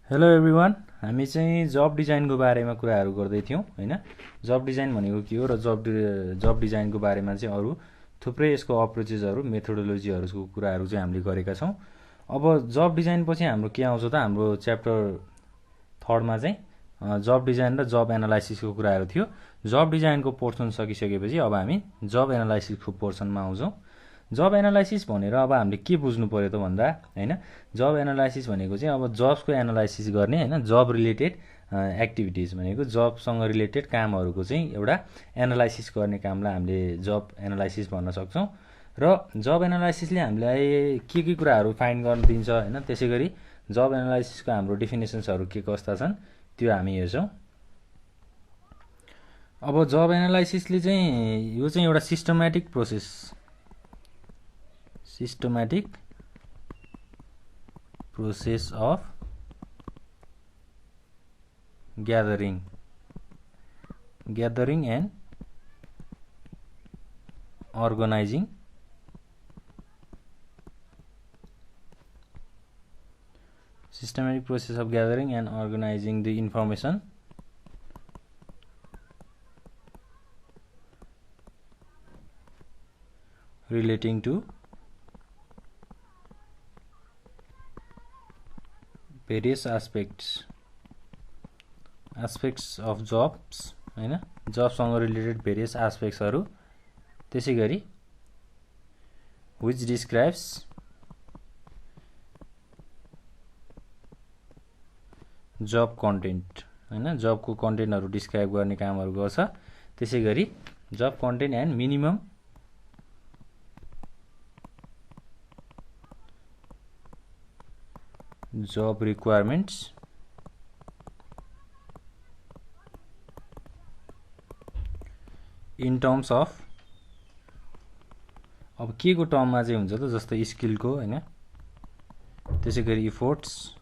Hello everyone, हामी चाहिँ जब डिजाइनको बारेमा कुराहरू गर्दै थियौँ हैन। जब डिजाइन भनेको के हो र जब डिजाइनको बारेमा चाहिँ अरू थुप्रै यसको अप्रोचेसहरू मेथोडोलोजीहरूको कुराहरू चाहिँ हामीले गरेका छौँ। अब जब डिजाइन पछि हाम्रो के आउँछ त, हाम्रो च्याप्टर थर्डमा चाहिँ जब डिजाइन र जब एनालाइसिसको कुराहरू थियो। जब डिजाइनको पोर्सन सकिसकेपछि अब हामी जब एनालाइसिसको पोर्सनमा आउँछौँ। जब एनालाइसिस भनेर अब हामीले के बुझ्नु पर्यो त भन्दा हैन, जब एनालाइसिस भनेको चाहिँ अब जब्सको एनालाइसिस गर्ने हैन, जब रिलेटेड एक्टिभिटिज भनेको जबसँग रिलेटेड कामहरूको चाहिँ एउटा एनालाइसिस गर्ने कामलाई हामीले जब एनालाइसिस भन्न सक्छौँ। र जब एनालाइसिसले हामीलाई के कुराहरू फाइन्ड गर्न दिन्छ हैन, त्यसैगरी जब एनालाइसिसको हाम्रो डेफिनेसन्सहरू के कस्ता छन् त्यो हामी हेर्छौँ। अब जब एनालाइसिसले चाहिँ यो चाहिँ एउटा systematic process of gathering and organizing the information relating to various aspects of jobs हैन, जबसँग रिलेटेड भेरियस एस्पेक्ट्सहरू, त्यसैगरी which describes जब कन्टेन्ट हैन, जबको कन्टेन्टहरू डिस्क्राइब गर्ने कामहरू गर्छ। त्यसैगरी job content and minimum job requirements in terms of, अब के को टर्ममा चाहिँ हुन्छ त, जस्तै स्किलको हैन, त्यसैगरी इफोर्ट्स,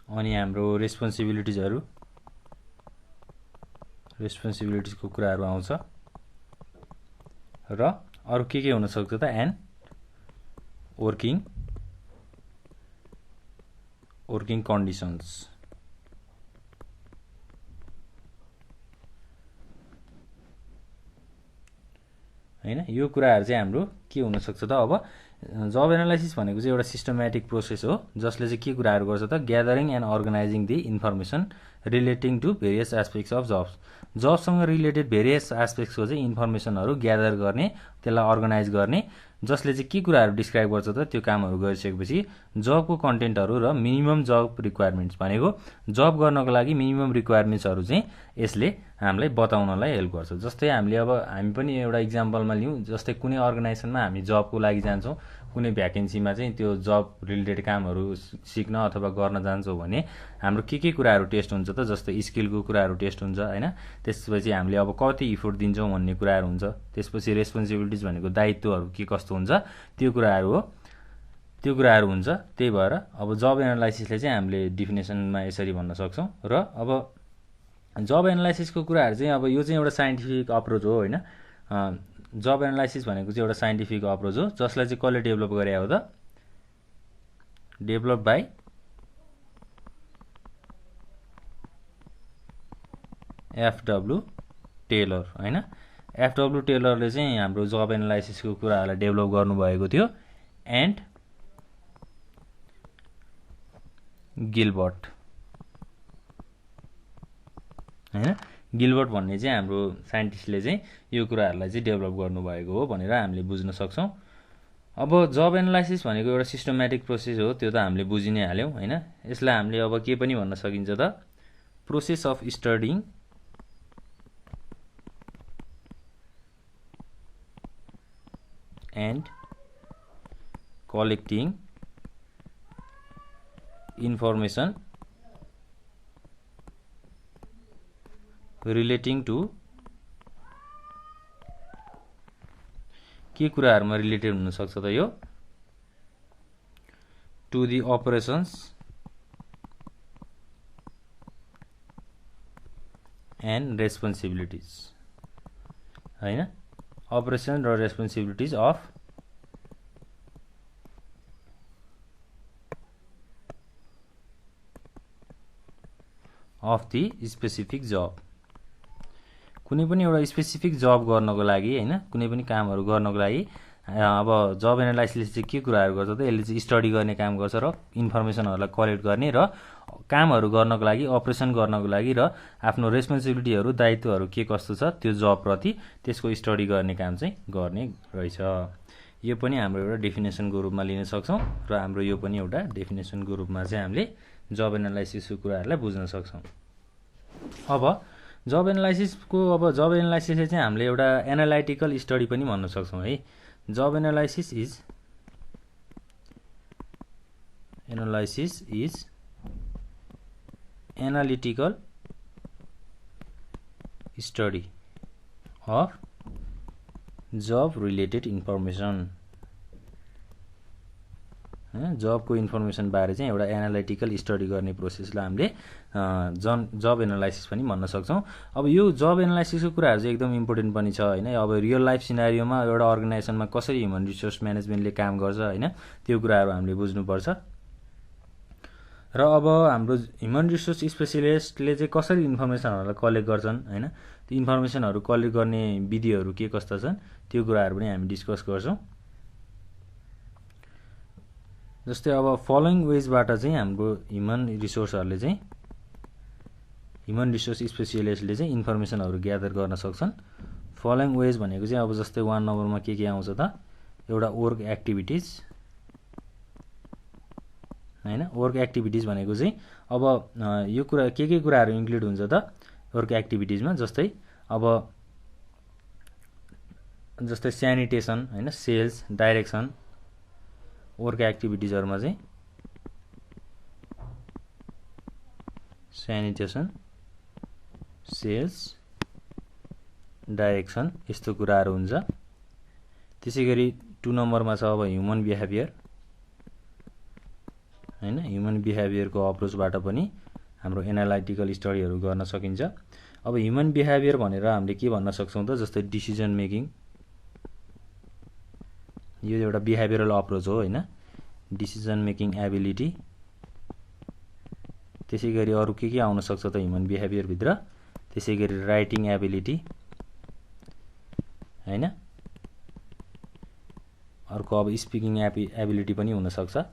अनि हाम्रो रेस्पोन्सिबिलिटिजको कुराहरू आउँछ। र अरू के हुन सक्छ त, एन्ड वर्किङ कन्डिसन्स हैन। यो कुराहरू चाहिँ हाम्रो के हुन सक्छ त। अब जब एनालाइसिस भनेको चाहिँ एउटा सिस्टमेटिक प्रोसेस हो, जसले चाहिँ के कुराहरू गर्छ त, gathering and organising the information relating to various aspects of जबसँग रिलेटेड भेरियस एस्पेक्ट्सको चाहिँ इन्फर्मेसनहरू ग्यादर गर्ने, त्यसलाई अर्गनाइज गर्ने, जसले चाहिँ के कुराहरू डिस्क्राइब गर्छ त, त्यो कामहरू गरिसकेपछि जबको कन्टेन्टहरू र मिनिमम जब रिक्वायरमेन्ट्स भनेको जब गर्नको लागि मिनिमम रिक्वायरमेन्ट्सहरू चाहिँ यसले हामीलाई बताउनलाई हेल्प गर्छ। जस्तै हामी पनि एउटा इक्जाम्पलमा लिउँ, जस्तै कुनै अर्गनाइजेसनमा हामी जबको लागि जान्छौँ, कुनै भ्याकेन्सीमा चाहिँ त्यो जब रिलेटेड कामहरू सिक्न अथवा गर्न जान्छौँ भने हाम्रो के कुराहरू टेस्ट हुन्छ त, जस्तै स्किलको कुराहरू टेस्ट हुन्छ हैन। त्यसपछि हामीले अब कति इफोर्ट दिन्छौँ भन्ने कुराहरू हुन्छ। त्यसपछि रेस्पोन्सिबिलिटिज भनेको दायित्वहरू के कस्तो हुन्छ त्यो कुराहरू हुन्छ। त्यही भएर अब जब एनालाइसिसले चाहिँ हामीले डिफिनेसनमा यसरी भन्न सक्छौँ। र अब जब एनालाइसिसको कुराहरू चाहिँ अब यो चाहिँ एउटा साइन्टिफिक अप्रोच हो हैन। जब एनालाइसिस भनेको चाहिँ एउटा साइन्टिफिक अप्रोच हो, जसलाई चाहिँ कसले डेभलप गरे हो त, डेभलप बाई एफडब्ल्यू टेलर हैन। एफडब्ल्यू टेलरले चाहिँ हाम्रो जब एनालाइसिसको कुराहरूलाई डेभलप गर्नुभएको थियो, एन्ड गिलबर्ट हैन। गिलबर्ट भन्ने चाहिँ हाम्रो साइन्टिस्टले चाहिँ यो कुराहरूलाई चाहिँ डेभलप गर्नुभएको हो भनेर हामीले बुझ्न सक्छौँ। अब जब एनालाइसिस भनेको एउटा सिस्टमेटिक प्रोसेस हो, त्यो त हामीले बुझि नै हाल्यौँ हैन। यसलाई हामीले अब के पनि भन्न सकिन्छ त, process of studying and collecting information relating to, के कुराहरूमा रिलेटेड हुन सक्छ त यो, to the operations and responsibilities हैन। अपरेसन र responsibilities of the specific job. कुनै पनि एउटा स्पेसिफिक जब गर्नको लागि हैन, कुनै पनि कामहरू गर्नको लागि अब जब एनालाइसिसले चाहिँ के कुराहरू गर्छ त, यसले चाहिँ स्टडी गर्ने काम गर्छ र इन्फर्मेसनहरूलाई कलेक्ट गर्ने र कामहरू गर्नको लागि, अपरेसन गर्नको लागि र आफ्नो रेस्पोन्सिबिलिटीहरू, दायित्वहरू के कस्तो छ त्यो जबप्रति त्यसको स्टडी गर्ने काम चाहिँ गर्ने रहेछ। यो पनि हाम्रो एउटा डेफिनेसनको रूपमा लिन सक्छौँ र हाम्रो यो पनि एउटा डेफिनेसनको रूपमा चाहिँ हामीले जब एनालाइसिसको कुराहरूलाई बुझ्न सक्छौँ। अब जब एनालाइसिसले चाहिँ हामीले एउटा एनालाइटिकल स्टडी पनि भन्न सक्छौँ है। Job analysis is analytical study of job related information. जबको इन्फर्मेसन बारे चाहिँ एउटा एनालिटिकल स्टडी गर्ने प्रोसेसलाई हामीले जब एनालाइसिस पनि भन्न सक्छौँ। अब यो जब एनालाइसिसको कुराहरू चाहिँ एकदम इम्पोर्टेन्ट पनि छ हैन। अब रियल लाइफ सिनारियोमा एउटा अर्गनाइजेसनमा कसरी ह्युमन रिसोर्स म्यानेजमेन्टले काम गर्छ हैन, त्यो कुराहरू हामीले बुझ्नुपर्छ। र अब हाम्रो ह्युमन रिसोर्स स्पेसिलिस्टले चाहिँ कसरी इन्फर्मेसनहरूलाई कलेक्ट गर्छन् हैन, त्यो इन्फर्मेसनहरू कलेक्ट गर्ने विधिहरू के कस्ता छन् त्यो कुराहरू पनि हामी डिस्कस गर्छौँ। जस्तै अब फलोइङ वेजबाट चाहिँ हाम्रो ह्युमन रिसोर्स स्पेसिलिस्टले चाहिँ इन्फर्मेसनहरू ग्यादर गर्न सक्छन्। फलोइङ वेज भनेको चाहिँ अब जस्तै 1 नम्बरमा के आउँछ त, एउटा वर्क एक्टिभिटिज हैन। वर्क एक्टिभिटिज भनेको चाहिँ अब यो कुरा के कुराहरू इन्क्लुड हुन्छ त वर्क एक्टिभिटिजमा, जस्तै स्यानिटेसन हैन, सेल्स, डाइरेक्सन। वर्क एक्टिभिटिजहरुमा चाहिँ स्यानिटेसन, सेल्स, डाइरेक्सन यस्तो कुराहरू हुन्छ। त्यसैगरी 2 नम्बरमा छ अब ह्युमन बिहेभियर हैन। ह्युमन बिहेभियरको अप्रोचबाट पनि हाम्रो एनालाइटिकल स्टडीहरू गर्न सकिन्छ। अब ह्युमन बिहेभियर भनेर हामीले के भन्न सक्छौँ त, जस्तै डिसिजन मेकिङ, यो एउटा बिहेभियरल अप्रोच हो हैन। डिसिजन मेकिङ एबिलिटी, त्यसैगरी अरु के आउन सक्छ त ह्युमन बिहेभियर भित्र, त्यसैगरी राइटिङ एबिलिटी हैन। अर्को अब स्पिकिङ एबिलिटी पनि हुन सक्छ।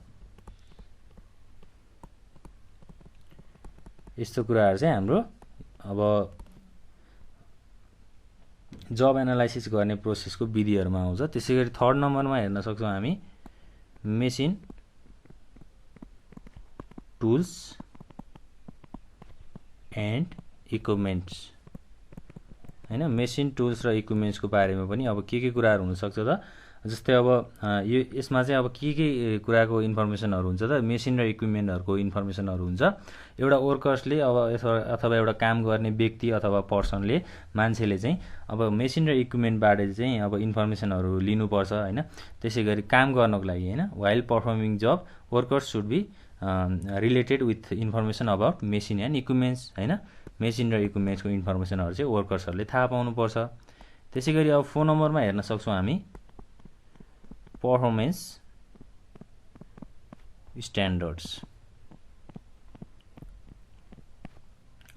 यस्तो कुराहरु चाहिँ हाम्रो अब जब एनालाइसिस गर्ने प्रोसेसको विधिहरुमा आउँछ। त्यसैगरी 3rd नम्बरमा हेर्न सक्छौं हामी मेसिन, टुल्स एन्ड इक्विपमेन्ट्स हैन। मेसिन, टुल्स र इक्विपमेन्ट्सको बारेमा पनि अब के कुराहरु हुन सक्छ त, जस्तै अब यो यसमा चाहिँ अब के कुराको इन्फर्मेसनहरु हुन्छ त, मेसिन र इक्विपमेन्टहरुको इन्फर्मेसनहरु हुन्छ। एउटा वर्कर्सले अब अथवा एउटा काम गर्ने व्यक्ति अथवा पर्सनले, मान्छेले चाहिँ अब मेसिन र इक्विपमेन्टबाट चाहिँ अब इन्फर्मेसनहरु लिनुपर्छ हैन। त्यसैगरी काम गर्नको लागि हैन, while performing job workers should be related with information about machine and equipments हैन। मेसिन र इक्विपमेन्ट्सको इन्फर्मेसनहरु चाहिँ वर्कर्सहरुले थाहा पाउनुपर्छ। त्यसैगरी अब 4 नम्बरमा हेर्न सक्छौं हामी परफर्मेन्स स्ट्यान्डर्ड्स।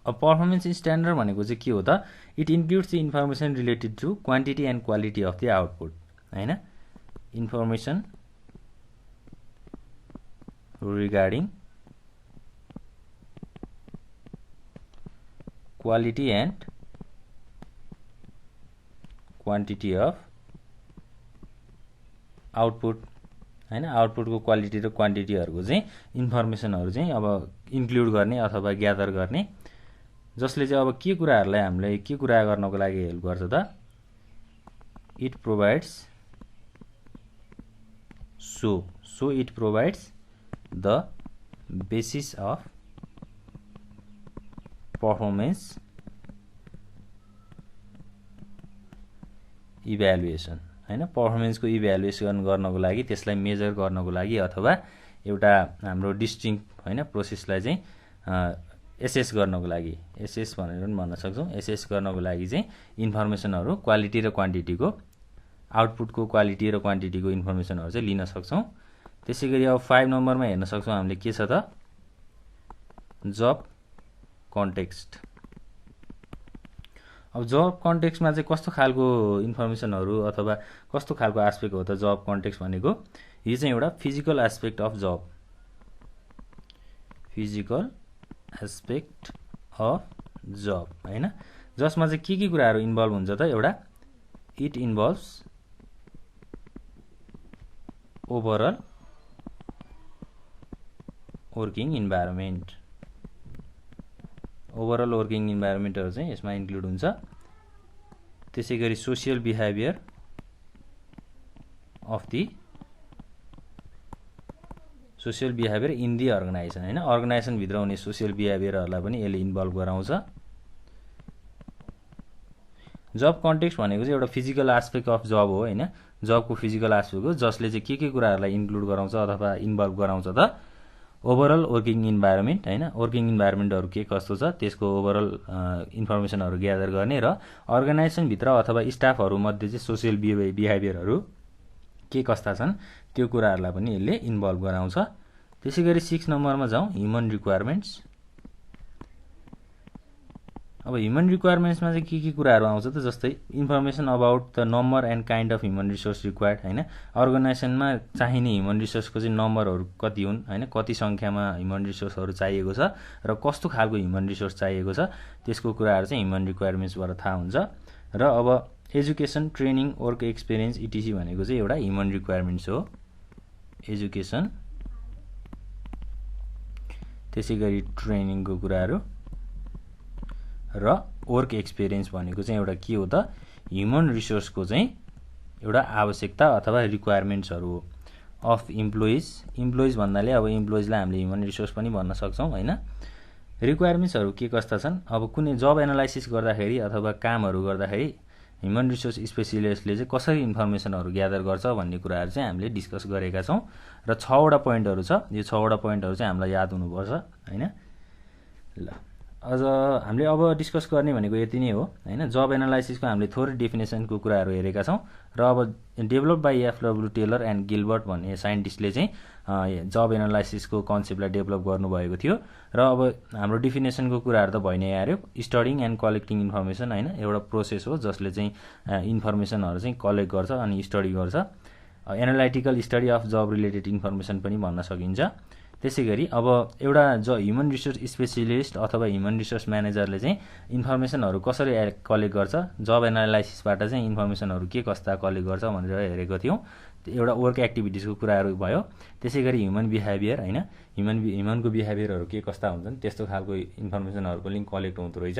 अब परफर्मेन्स स्ट्यान्डर्ड भनेको चाहिँ के हो त, it includes the information related to quantity and quality of the output हैन। Information regarding quality and quantity of output हैन। आउटपुटको क्वालिटी र क्वान्टिटीहरुको चाहिँ इन्फर्मेसनहरु चाहिँ अब इन्क्लुड गर्ने अथवा ग्यादर गर्ने, जसले चाहिँ अब के कुराहरुलाई हामीले के कुरा गर्नको लागि हेल्प गर्छ त, it provides so it provides the basis of performance evaluation हैन। परफर्मेन्सको इभ्यालुएसन गर्नको लागि, त्यसलाई मेजर गर्नको लागि अथवा एउटा हाम्रो डिस्टिङ हैन प्रोसेसलाई चाहिँ एसेस गर्नको लागि, एसेस भनेर पनि भन्न सक्छौं। एसेस गर्नको लागि चाहिँ इन्फर्मेसनहरु क्वालिटी र क्वान्टिटीको, आउटपुटको क्वालिटी र क्वान्टिटीको इन्फर्मेसनहरु चाहिँ लिन सक्छौं। त्यसैगरी अब 5 नम्बरमा हेर्न सक्छौं हामीले के छ त, जब कन्टेक्स्ट। अब जब कन्टेक्स्टमा चाहिँ कस्तो खालको इन्फर्मेसनहरू अथवा कस्तो खालको एस्पेक्ट हो त जब कन्टेक्स्ट भनेको, यो चाहिँ एउटा physical aspect of job, physical aspect of job हैन, जसमा चाहिँ के कुराहरू इन्भल्भ हुन्छ त, एउटा it involves overall working environment, overall working इन्भाइरोमेन्टहरू चाहिँ यसमा इन्क्लुड हुन्छ। त्यसै गरी social behaviour of the social behaviour in the organisation हैन, अर्गनाइजेसनभित्र हुने सोसियल बिहेभियरहरूलाई पनि यसले इन्भल्भ गराउँछ। जब कन्टेक्स्ट भनेको चाहिँ एउटा फिजिकल एस्पेक्ट अफ जब हो हैन, जबको फिजिकल एस्पेक्ट हो, जसले चाहिँ के कुराहरूलाई इन्क्लुड गराउँछ अथवा इन्भल्भ गराउँछ त, ओभरअल वर्किङ इन्भाइरोमेन्ट हैन, वर्किङ इन्भाइरोमेन्टहरू के कस्तो छ त्यसको ओभरअल इन्फर्मेसनहरू ग्यादर गर्ने र अर्गनाइजेसनभित्र अथवा स्टाफहरूमध्ये चाहिँ सोसियल बिहेभियरहरू के कस्ता छन् त्यो कुराहरूलाई पनि यसले इन्भल्भ गराउँछ। त्यसै गरी 6 नम्बरमा जाउँ, ह्युमन रिक्वायरमेन्ट्स। अब ह्युमन रिक्वायरमेन्ट्समा चाहिँ के कुराहरू आउँछ त, जस्तै information about the number and kind of human resource required हैन, अर्गनाइजेसनमा चाहिने ह्युमन रिसोर्सको चाहिँ नम्बरहरू कति हुन् हैन, कति सङ्ख्यामा ह्युमन रिसोर्सहरू चाहिएको छ र कस्तो खालको ह्युमन रिसोर्स चाहिएको छ त्यसको कुराहरू चाहिँ ह्युमन रिक्वायरमेन्ट्सबाट थाहा हुन्छ। र अब एजुकेसन, ट्रेनिङ, वर्क एक्सपिरियन्स इटिसी भनेको चाहिँ एउटा ह्युमन रिक्वायरमेन्ट्स हो, एजुकेसन त्यसै गरी ट्रेनिङको कुराहरू र वर्क एक्सपिरियन्स भनेको चाहिँ एउटा के हो त, ह्युमन रिसोर्सको चाहिँ एउटा आवश्यकता अथवा रिक्वायरमेन्ट्सहरू हो। अफ इम्प्लोइज, इम्प्लोइज भन्नाले अब इम्प्लोइजलाई हामीले ह्युमन रिसोर्स पनि भन्न सक्छौँ हैन। रिक्वायरमेन्ट्सहरू के कस्ता छन्, अब कुनै जब एनालाइसिस गर्दाखेरि अथवा कामहरू गर्दाखेरि ह्युमन रिसोर्स स्पेसिलिस्टले चाहिँ कसरी इन्फर्मेसनहरू ग्यादर गर्छ भन्ने कुराहरू चाहिँ हामीले डिस्कस गरेका छौँ र 6वटा पोइन्टहरू छ, यो 6वटा पोइन्टहरू चाहिँ हामीलाई याद हुनुपर्छ हैन। ल अझ हामीले अब डिस्कस गर्ने भनेको यति नै हो हैन। जब एनालाइसिसको हामीले थोरै डेफिनेसनको कुराहरू हेरेका छौँ र अब develop by F W Taylor and Gilbert भन्ने साइन्टिस्टले चाहिँ जब एनालाइसिसको कन्सेप्टलाई डेभलप गर्नुभएको थियो र अब हाम्रो डेफिनेसनको कुराहरू त भइ नै आयो। स्टडिङ एन्ड कलेक्टिङ इन्फर्मेसन हैन, एउटा प्रोसेस हो जसले चाहिँ इन्फर्मेसनहरू चाहिँ कलेक्ट गर्छ अनि स्टडी गर्छ। Analytical study of job related information पनि भन्न सकिन्छ। त्यसै गरी अब एउटा ह्युमन रिसोर्स स्पेसिलिस्ट अथवा ह्युमन रिसोर्स म्यानेजरले चाहिँ इन्फर्मेसनहरू कसरी कलेक्ट गर्छ, जब एनालाइसिसबाट चाहिँ इन्फर्मेसनहरू के कस्ता कलेक्ट गर्छ भनेर हेरेको थियौँ। एउटा वर्क एक्टिभिटिजको कुराहरू भयो। त्यसै गरी ह्युमन बिहेभियर हैन, ह्युमनको बिहेभियरहरू के कस्ता हुन्छन् त्यस्तो खालको इन्फर्मेसनहरूको लिङ्क कलेक्ट हुँदो रहेछ।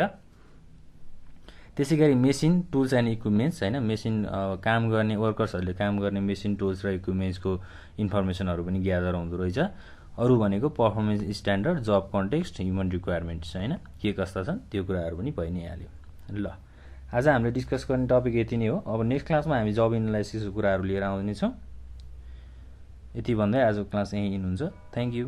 त्यसै गरी मेसिन, टुल्स एन्ड इक्विपमेन्ट्स हैन, मेसिन काम गर्ने वर्कर्सहरूले काम गर्ने मेसिन, टुल्स र इक्विपमेन्ट्सको इन्फर्मेसनहरू पनि ग्यादर हुँदो रहेछ। अरू भनेको पर्फर्मेन्स स्ट्यान्डर्ड, जब कन्टेक्स्ट, ह्युमन रिक्वायरमेन्ट्स हैन, के कस्ता छन् त्यो कुराहरू पनि भइ नै हाल्यो। ल आज हामीले डिस्कस गर्ने टपिक यति नै हो। अब नेक्स्ट क्लासमा हामी जब एनालाइसिसको कुराहरू लिएर आउनेछौँ। यति भन्दै आजको क्लास यहीँ इन हुन्छ। Thank you.